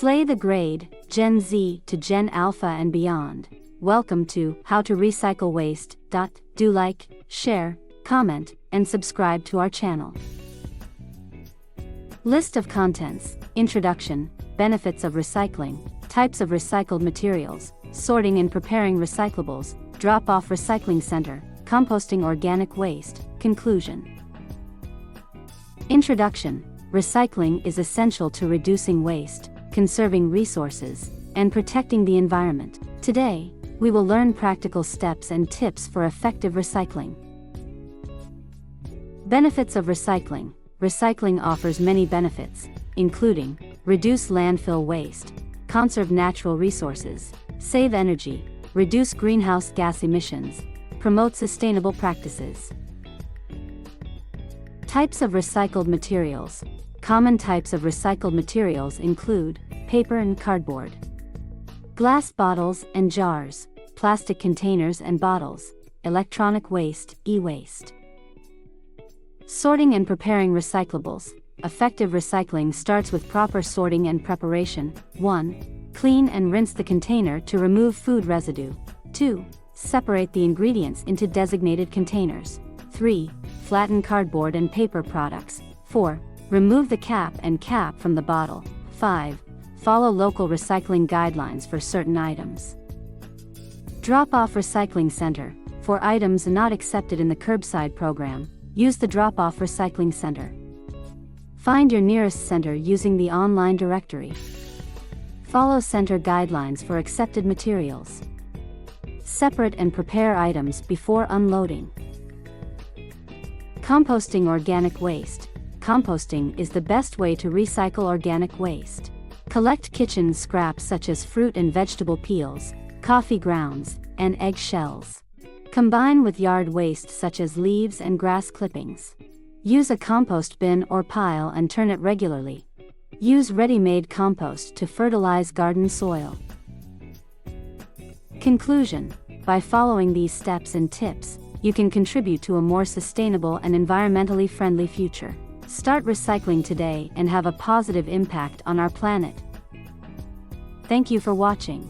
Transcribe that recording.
Slay the grade, Gen Z to Gen Alpha and beyond. Welcome to How to Recycle Waste. Do like, share, comment, and subscribe to our channel. List of contents: Introduction, Benefits of recycling, Types of recycled materials, Sorting and preparing recyclables, Drop-off recycling center, Composting organic waste. Conclusion. Introduction. Recycling is essential to reducing waste, conserving resources, and protecting the environment. Today, we will learn practical steps and tips for effective recycling. Benefits of recycling. Recycling offers many benefits, including reduce landfill waste, conserve natural resources, save energy, reduce greenhouse gas emissions, promote sustainable practices. Types of recycled materials. Common types of recycled materials include paper and cardboard, glass bottles and jars, plastic containers and bottles, electronic waste, e-waste. Sorting and preparing recyclables. Effective recycling starts with proper sorting and preparation. 1. Clean and rinse the container to remove food residue. 2. Separate the ingredients into designated containers. 3. Flatten cardboard and paper products. 4. Remove the cap and cap from the bottle. 5. Follow local recycling guidelines for certain items. Drop-off recycling center. For items not accepted in the curbside program, use the drop-off recycling center. Find your nearest center using the online directory. Follow center guidelines for accepted materials. Separate and prepare items before unloading. Composting organic waste. Composting is the best way to recycle organic waste. Collect kitchen scraps such as fruit and vegetable peels, coffee grounds, and egg shells. Combine with yard waste such as leaves and grass clippings. Use a compost bin or pile and turn it regularly. Use ready-made compost to fertilize garden soil. Conclusion. By following these steps and tips, you can contribute to a more sustainable and environmentally friendly future. Start recycling today and have a positive impact on our planet. Thank you for watching.